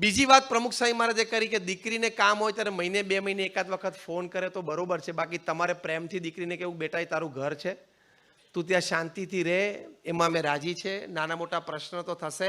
બીજી વાત પ્રમુખ સ્વામી મહારાજે કરી કે દીકરીને કામ હોય ત્યારે મહિને 2 મહિને એકાદ વખત ફોન કરે તો બરોબર છે, બાકી તમારે પ્રેમથી દીકરીને કેવું, બેટા એ તારું ઘર છે, તું ત્યાં શાંતિથી રહે, એમાં મેં રાજી છે, નાના મોટા પ્રશ્ન તો થશે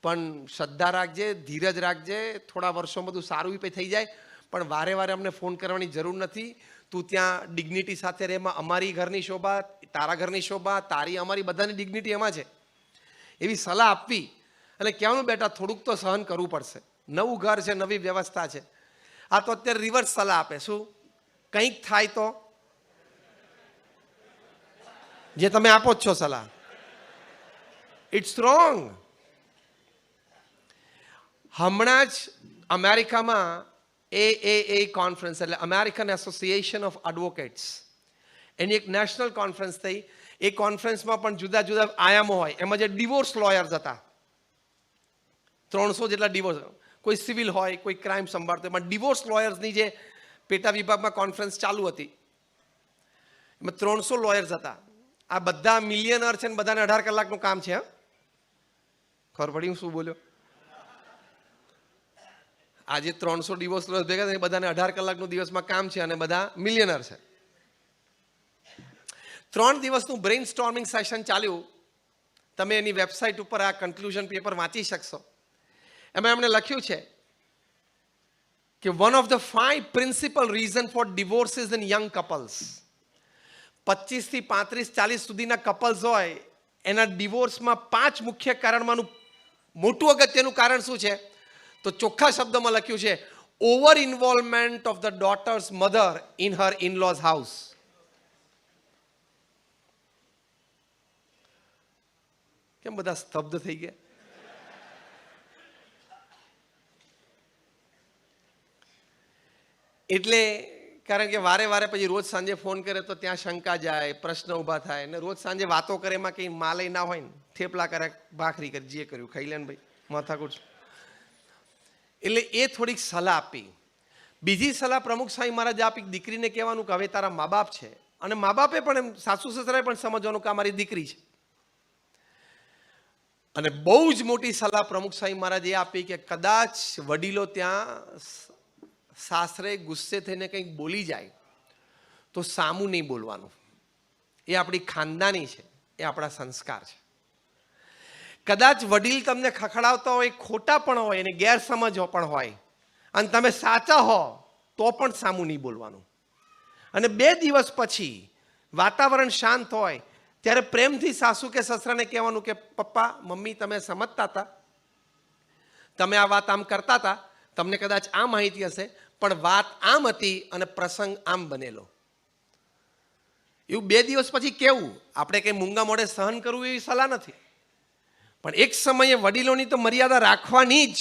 પણ શ્રદ્ધા રાખજે, ધીરજ રાખજે, થોડા વર્ષોમાં બધું સારું થઈ જાય, પણ વારે વારે અમને ફોન કરવાની જરૂર નથી, તું ત્યાં ડિગ્નિટી સાથે રહે, એમાં અમારી ઘરની શોભા, તારા ઘરની શોભા, તારી અમારી બધાની ડિગ્નિટી એમાં છે, એવી સલાહ આપવી. અને કહેવાનું બેટા થોડુંક તો સહન કરવું પડશે, નવું ઘર છે, નવી વ્યવસ્થા છે. આ તો અત્યારે રિવર્સ સલાહ આપે, શું કંઈક થાય તો જે તમે આપો જ છો સલાહ, ઇટ્સ રોંગ. હમણાં જ અમેરિકામાં AAA કોન્ફરન્સ એટલે અમેરિકન એસોસિએશન ઓફ એડવોકેટ્સ, એની એક નેશનલ કોન્ફરન્સ થઈ. એ કોન્ફરન્સમાં પણ જુદા જુદા આયામો હોય, એમાં જે ડિવોર્સ લોયર્સ હતા 300 જેટલા ડિવોર્સ, કોઈ સિવિલ હોય, કોઈ ક્રાઇમ સંભાળતો, એમાં ડિવોર્સ લોયર્સની જે પેટા વિભાગમાં કોન્ફરન્સ ચાલુ હતી, એમાં 300 લોયર્સ હતા. આ બધા મિલિયનર છે ને બધાને 18 કલાકનું કામ છે. ખબર પડી હું શું બોલ્યો? આજે 300 ડિવોર્સ લોયર્સ ભેગા થઈને બધાને 18 કલાકનું દિવસમાં કામ છે અને બધા મિલિયનર છે. 3 દિવસનું બ્રેઇન સ્ટોર્મિંગ સેશન ચાલ્યું. તમે એની વેબસાઇટ ઉપર આ કન્ક્લુઝન પેપર વાંચી શકશો. એમાં એમણે લખ્યું છે કે one of the 5 principal reason four ડિવોર્સિસ in young couples, 25 થી 35 40 સુધીના કપલ્સ હોય એના ડિવોર્સમાં 5 મુખ્ય કારણમાંનું મોટું અગત્યનું કારણ શું છે? તો ચોખ્ખા શબ્દોમાં લખ્યું છે, over involvement of the daughter's mother in her in-lose house. કેમ બધા સ્તબ્ધ થઈ ગયા? એટલે કારણ કે વારે વારે પછી રોજ સાંજે ફોન કરે તો ત્યાં શંકા જાય, પ્રશ્ન ઊભા થાય, અને રોજ સાંજે વાતો કરે એમાં કંઈ માલય ના હોય ને, થેપલા કરે, ભાખરી કરે, જે કર્યું ખાઈ લે ને ભાઈ, માથાકૂટ. એટલે એ થોડીક સલાહ આપી. બીજી સલાહ પ્રમુખ સ્વામી મહારાજે આપી, દીકરીને કહેવાનું કે હવે તારા મા બાપ છે, અને મા બાપે પણ એમ સાસુ સસરાએ પણ સમજવાનું કે આ મારી દીકરી છે. અને બહુ જ મોટી સલાહ પ્રમુખ સ્વામી મહારાજે એ આપી કે કદાચ વડીલો ત્યાં સાસરે ગુસ્સે થઈને કંઈક બોલી જાય તો સામું નહીં બોલવાનું. એ આપણી ખાનદાની છે, એ આપણા સંસ્કાર છે. કદાચ વડીલ તમને ખખડાવતા હોય, ખોટા પણ હોય અને ગેરસમજ પણ હોય, અને તમે સાચા હો તો પણ સામું નહીં બોલવાનું. અને 2 દિવસ પછી વાતાવરણ શાંત હોય ત્યારે પ્રેમથી સાસુ કે સસરાને કહેવાનું કે પપ્પા મમ્મી તમે સમજતા હતા, તમે આ વાત આમ કરતા હતા, તમને કદાચ આ માહિતી હશે, પણ વાત આમ હતી અને પ્રસંગ આમ બનેલો. એવું 2 દિવસ પછી કેવું, આપણે કંઈ મૂંગા મોઢે સહન કરવું એવી સલાહ નથી, પણ એક સમયે વડીલોની તો મર્યાદા રાખવાની જ.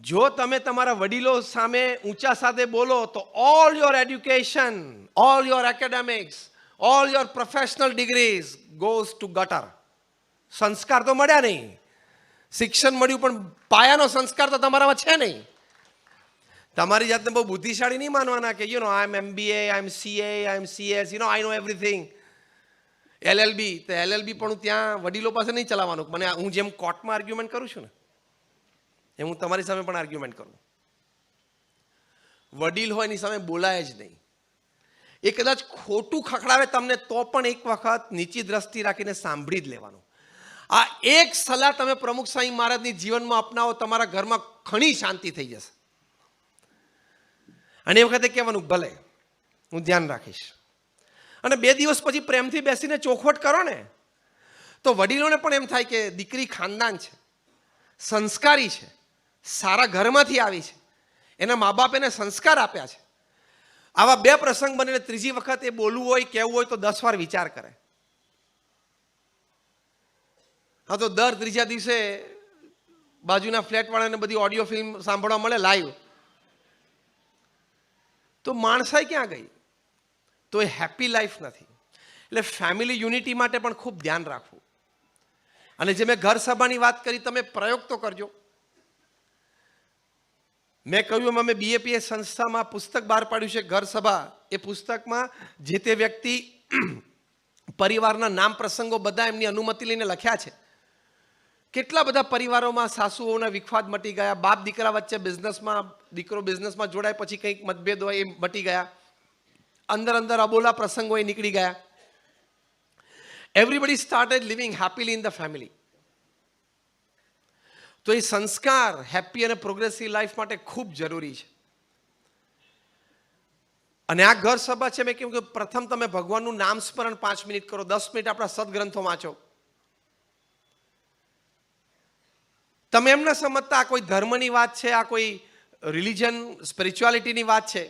જો તમે તમારા વડીલો સામે ઊંચા સાથે બોલો તો all your education, all your academics, all your professional degrees goes to ગટર. સંસ્કાર તો મળ્યા નહીં, શિક્ષણ મળ્યું પણ પાયાનો સંસ્કાર તો તમારામાં છે નહીં. તમારી જાતને બહુ બુદ્ધિશાળી નહીં માનવાના કે આઈ એમ MBA, આઈ એમ CA, આઈ એમ CS, આઈ નો એવરીથિંગ. LLB, તો LLB પણ ત્યાં વડીલો પાસે નહીં ચલાવવાનું. મને હું જેમ કોર્ટમાં આર્ગ્યુમેન્ટ કરું છું ને એ હું તમારી સામે પણ આર્ગ્યુમેન્ટ કરું. વડીલ હોય એની સામે બોલાય જ નહીં. એ કદાચ ખોટું ખખડાવે તમને તો પણ એક વખત નીચી દ્રષ્ટિ રાખીને સાંભળી જ લેવાનું. આ એક સલાહ તમે પ્રમુખ સ્વામી મહારાજની જીવનમાં અપનાવો, તમારા ઘરમાં ઘણી શાંતિ થઈ જશે. અને એ વખતે કહેવાનું ભલે હું ધ્યાન રાખીશ. અને 2 દિવસ પછી પ્રેમથી બેસીને ચોખવટ કરો ને તો વડીલોને પણ એમ થાય કે દીકરી ખાનદાન છે, સંસ્કારી છે, સારા ઘરમાંથી આવી છે, એના મા બાપ એને સંસ્કાર આપ્યા છે. આવા 2 પ્રસંગ બને, ત્રીજી વખત એ બોલવું હોય, કહેવું હોય તો 10 વાર વિચાર કરે. હા તો દર ત્રીજા દિવસે બાજુના ફ્લેટવાળાને બધી ઓડિયો ફિલ્મ સાંભળવા મળે લાઈવ, તો માણસાઈ ક્યાં ગઈ? તો એ હેપી લાઈફ નથી. એટલે ફેમિલી યુનિટી માટે પણ ખૂબ ધ્યાન રાખવું. અને જે મેં ઘર સભાની વાત કરી, તમે પ્રયોગ તો કરજો. મેં કહ્યું એમ અમે BAPS સંસ્થામાં પુસ્તક બહાર પાડ્યું છે ઘર સભા. એ પુસ્તકમાં જે તે વ્યક્તિ પરિવારના નામ પ્રસંગો બધા એમની અનુમતિ લઈને લખ્યા છે કેટલા બધા પરિવારોમાં સાસુઓના વિખવાદ મટી ગયા, બાપ દીકરા વચ્ચે બિઝનેસમાં, દીકરો બિઝનેસમાં જોડાય પછી કંઈક મતભેદ હોય એ મટી ગયા, અંદર અંદર અબોલા પ્રસંગો એ નીકળી ગયા. Everybody started living happily in the family. તો એ સંસ્કાર હેપી અને પ્રોગ્રેસિવ લાઈફ માટે ખૂબ જરૂરી છે. અને આ ઘર સભા છે, મેં કહ્યું કે પ્રથમ તમે ભગવાનનું નામ સ્મરણ 5 મિનિટ કરો, 10 મિનિટ આપણા સદગ્રંથો વાંચો. તમે એમ ન સમજતા આ કોઈ ધર્મની વાત છે, આ કોઈ રિલિજન સ્પિરિચ્યુઆલિટીની વાત છે.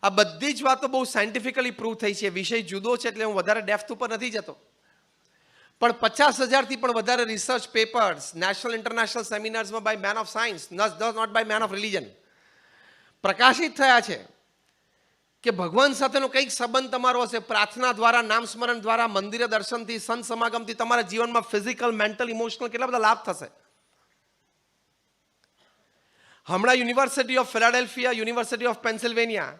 આ બધી જ વાતો બહુ સાયન્ટિફિકલી પ્રૂવ થઈ છે. વિષય જુદો છે એટલે હું વધારે ડેપ્થ ઉપર નથી જતો, પણ 50,000થી પણ વધારે રિસર્ચ પેપર્સ નેશનલ ઇન્ટરનેશનલ સેમિનાર્સમાં by men of science, not by men of religion, પ્રકાશિત થયા છે કે ભગવાન સાથેનો કંઈક સંબંધ તમારો હશે. પ્રાર્થના દ્વારા, નામ સ્મરણ દ્વારા, મંદિરે દર્શનથી, સંત સમાગમથી તમારા જીવનમાં ફિઝિકલ, મેન્ટલ, ઇમોશનલ કેટલા બધા લાભ થશે. હમણાં university of Philadelphia, university of Pennsylvania,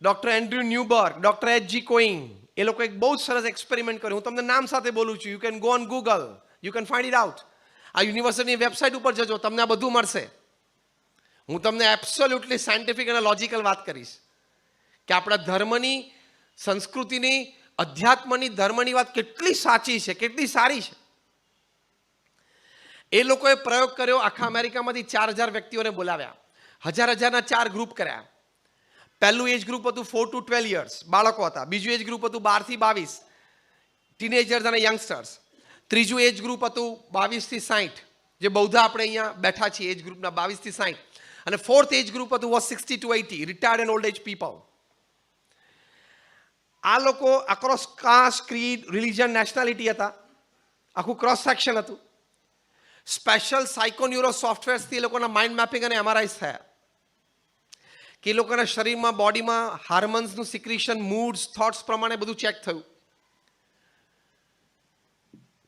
doctor Andrew Newberg, doctor H G. Koenig, એ લોકો એક બહુ સરસ એક્સપેરિમેન્ટ કર્યું. હું તમને નામ સાથે બોલું છું. You can go on Google, you can find it out. આ યુનિવર્સિટીની વેબસાઇટ ઉપર જજો, તમને આ બધું મળશે. હું તમને એબ્સોલ્યુટલી સાયન્ટિફિક અને લોજિકલ વાત કરીશ કે આપણા ધર્મની, સંસ્કૃતિની, અધ્યાત્મની, ધર્મની વાત કેટલી સાચી છે, કેટલી સારી છે. એ લોકોએ પ્રયોગ કર્યો. આખા અમેરિકામાંથી 4,000 વ્યક્તિઓને બોલાવ્યા, હજારના 4 ગ્રુપ કર્યા. પહેલું એજ ગ્રુપ હતું 4 to 12 years, બાળકો હતા. બીજું એજ ગ્રુપ હતું 12 થી 22, ટીનેજર્સ અને યંગસ્ટર્સ. ત્રીજું એજ ગ્રુપ હતું 22 થી 60, જે બૌદ્ધા આપણે અહીંયા બેઠા છીએ એજ ગ્રુપના 22 થી 60. અને ફોર્થ એજ ગ્રુપ હતું was 60 to 80, retired and old age people. આ લોકો across caste, creed, religion, nationality હતા. આખું ક્રોસ સેક્શન હતું. સ્પેશિયલ સાયકોન્યુરો સોફ્ટવેર્સથી એ લોકોના માઇન્ડ મેપિંગ અને એમઆરઆઈસ થયા કે એ લોકોના શરીરમાં, બોડીમાં હાર્મોન્સનું સિક્રેશન, મૂડ્સ, થોટ્સ પ્રમાણે બધું ચેક થયું.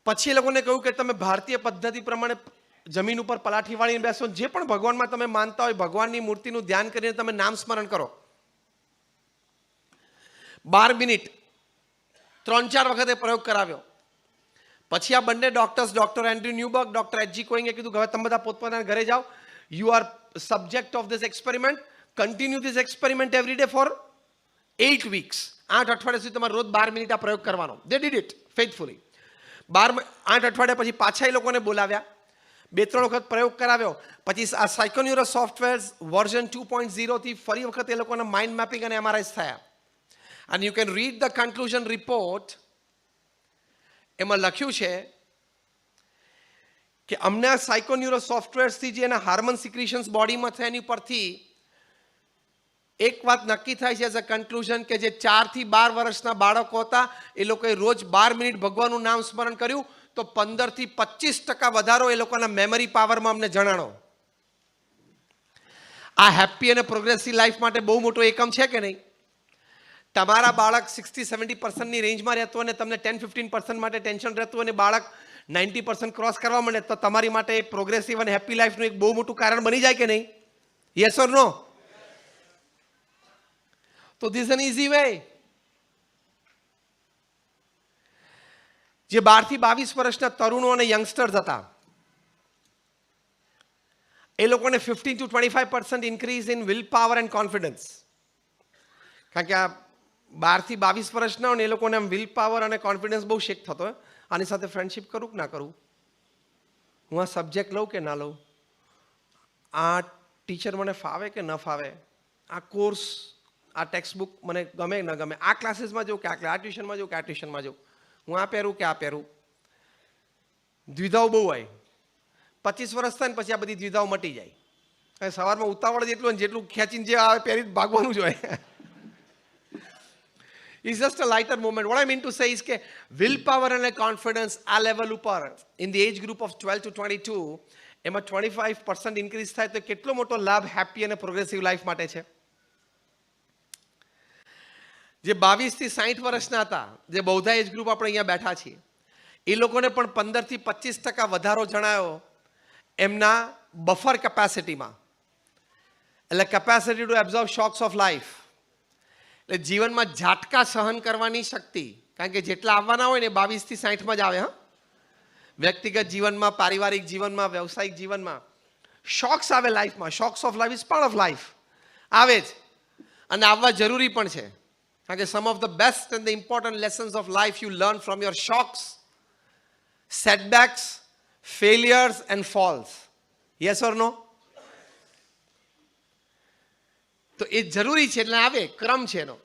પછી એ લોકોને કહ્યું કે તમે ભારતીય પદ્ધતિ પ્રમાણે જમીન ઉપર પલાઠી વાળીને બેસો, જે પણ ભગવાનમાં તમે માનતા હોય ભગવાનની મૂર્તિનું ધ્યાન કરીને તમે નામ સ્મરણ કરો. 12 મિનિટ 3-4 વખતે પ્રયોગ કરાવ્યો. પછી આ બંને doctors, doctor Andrew Newberg, doctor H G. કોઈંગે કીધું કે હવે તમે બધા પોતપોતાના ઘરે જાઓ. You are subject of this experiment. Continue this experiment every day for 8 weeks. 8 અઠવાડિયા સુધી તમારે રોજ 12 મિનિટ આ પ્રયોગ કરવાનો. They did it faithfully. 8 અઠવાડિયા પછી પાછા એ લોકોને બોલાવ્યા, 2-3 વખત પ્રયોગ કરાવ્યો. પછી આ સાયકોન્યુરો સોફ્ટવેર વર્ઝન 2.0 થી ફરી વખત એ લોકોના માઇન્ડ મેપિંગ અને એમઆરઆઈસ થયા. અને you can read the conclusion report. એમાં લખ્યું છે કે અમને આ સાયકોન્યુરો સોફ્ટવેર્સથી જે એના હાર્મોન સિક્રેશન્સ બોડીમાં થાય એની પરથી એક વાત નક્કી થાય છે એઝ અ કન્ક્લુઝન કે જે 4 થી 12 વર્ષના બાળકો હતા એ લોકોએ રોજ 12 મિનિટ ભગવાનનું નામ સ્મરણ કર્યું તો 15 થી 25% વધારો એ લોકોના મેમરી પાવરમાં અમને જણાણો. આ હેપી અને પ્રોગ્રેસિવ લાઈફ માટે બહુ મોટો એકમ છે કે નહીં? તમારા બાળક 60-70%ની રેન્જમાં રહેતું અને તમને 10-15% માટે ટેન્શન રહેતું અને બાળક 90% ક્રોસ કરવા માંડે તો તમારી માટે પ્રોગ્રેસિવ અને હેપી લાઈફનું એક બહુ મોટું કારણ બની જાય કે નહીં? Yes or no? તો ધીસ એન ઇઝી વે. જે 12 થી 22 વર્ષના તરુણો અને યંગસ્ટર્સ હતા એ લોકોને 15 to 25% increase in will power and confidence. કારણ કે આ 12 થી 22 વર્ષના હોય ને એ લોકોને આમ વિલ પાવર અને કોન્ફિડન્સ બહુ શેક થતો હોય. આની સાથે ફ્રેન્ડશિપ કરું કે ના કરું? હું આ સબ્જેક્ટ લઉં કે ના લઉં? આ ટીચર મને ફાવે કે ન ફાવે? આ કોર્સ, આ ટેક્સ્ટ બુક મને ગમે ન ગમે? આ ક્લાસીસમાં જવું કે આ ટ્યુશનમાં જવું કે આ ટ્યુશનમાં જવું? હું આ પહેરું કે આ પહેરું? દ્વિધાઓ બહુ હોય. 25 વર્ષ થાય ને પછી આ બધી દ્વિધાઓ મટી જાય. સવારમાં ઉતાવળ જેટલું જેટલું ખેંચીને જે આવે પહેરી ભાગવાનું જ હોય. It's just a lighter moment. What I mean to say is કે willpower અને confidence આ લેવલ ઉપર in the age group of 12 to 22 એમાં 25% ઇન્ક્રીઝ થાય તો કેટલો મોટો લાભ હેપી અને પ્રોગ્રેસિવ લાઈફ માટે છે. જે 22 થી 60 વર્ષના હતા, જે બૌદ્ધા એજ ગ્રુપ આપણે અહીંયા બેઠા છીએ, એ લોકોને પણ 15 થી 25% વધારો જણાયો એમના બફર કેપેસિટીમાં, એટલે capacity two absorb shocks of life. એટલે જીવનમાં ઝાટકા સહન કરવાની શક્તિ, કારણ કે જેટલા આવવાના હોય ને 22 થી 60માં જ આવે. હા, વ્યક્તિગત જીવનમાં, પારિવારિક જીવનમાં, વ્યવસાયિક જીવનમાં શોક્સ આવે લાઈફમાં. Shocks of life is part of life. આવે જ અને આવવા જરૂરી પણ છે. કારણ કે some of the best and the important lessons of life you learn from your shocks, setbacks, failures and falls. Yes or no? તો એ જરૂરી છે, એટલે આવે, ક્રમ છે એનો.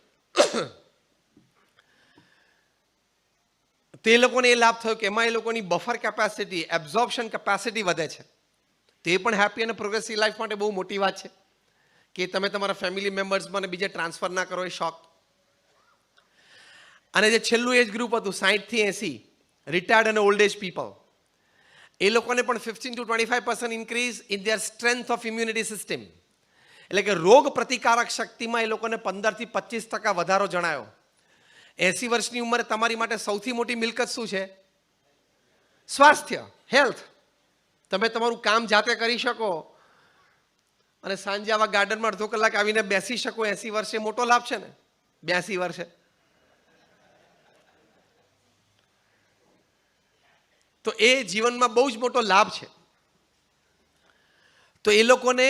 તે લોકોને એ લાભ થયો કે એમાં એ લોકોની બફર કેપેસિટી, એબ્ઝોર્પ્શન કેપેસિટી વધે છે. તે પણ હેપી અને પ્રોગ્રેસિવ લાઈફ માટે બહુ મોટી વાત છે કે તમે તમારા ફેમિલી મેમ્બર્સમાં બીજે ટ્રાન્સફર ના કરો એ શોખ. અને જે છેલ્લું એજ ગ્રુપ હતું 60 થી 80, રિટાયર્ડ અને ઓલ્ડ એજ પીપલ, એ લોકોને પણ 15 to 25% increase in their strength of immunity system. એટલે કે રોગ પ્રતિકારક શક્તિમાં એ લોકોને 15 થી 25% વધારો જણાયો. 80 વર્ષની ઉંમરે તમારી માટે સૌથી મોટી મિલકત શું છે? સ્વાસ્થ્ય, હેલ્થ. તમે તમારું કામ જાતે કરી શકો અને સાંજે આવા ગાર્ડનમાં અડધો કલાક આવીને બેસી શકો. 80 વર્ષે મોટો લાભ છે ને. 82 વર્ષે તો એ જીવનમાં બહુ જ મોટો લાભ છે. તો એ લોકોને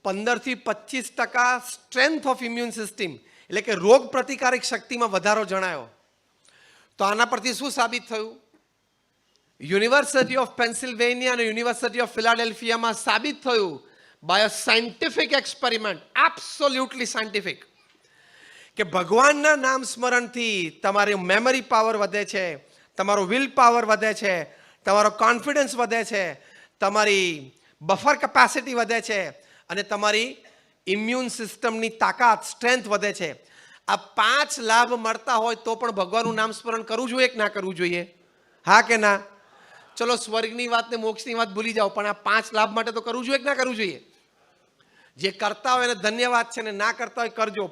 15 થી 25% સ્ટ્રેન્થ ઓફ ઇમ્યુન સિસ્ટમ, એટલે કે રોગ પ્રતિકારક શક્તિમાં વધારો જણાયો. તો આના પરથી શું સાબિત થયું? યુનિવર્સિટી ઓફ પેન્સિલ્વેનિયા અને યુનિવર્સિટી ઓફ ફિલાડેલ્ફિયામાં સાબિત થયું by a scientific experiment, absolutely scientific, કે ભગવાનના નામ સ્મરણથી તમારી મેમરી પાવર વધે છે, તમારો વિલ પાવર વધે છે, તમારો કોન્ફિડન્સ વધે છે, તમારી બફર કેપેસિટી વધે છે અને તમારી ઇમ્યુન સિસ્ટમની તાકાત, સ્ટ્રેન્થ વધે છે. આ 5 લાભ મળતા હોય તો પણ ભગવાનનું નામ સ્મરણ કરવું જોઈએ કે ના કરવું જોઈએ? હા કે ના? ચલો સ્વર્ગની વાત ને મોક્ષની વાત ભૂલી જાઓ, પણ આ 5 લાભ માટે તો કરવું જોઈએ કે ના કરવું જોઈએ? જે કરતા હોય એને ધન્યવાદ છે, ને ના કરતા હોય કરજો.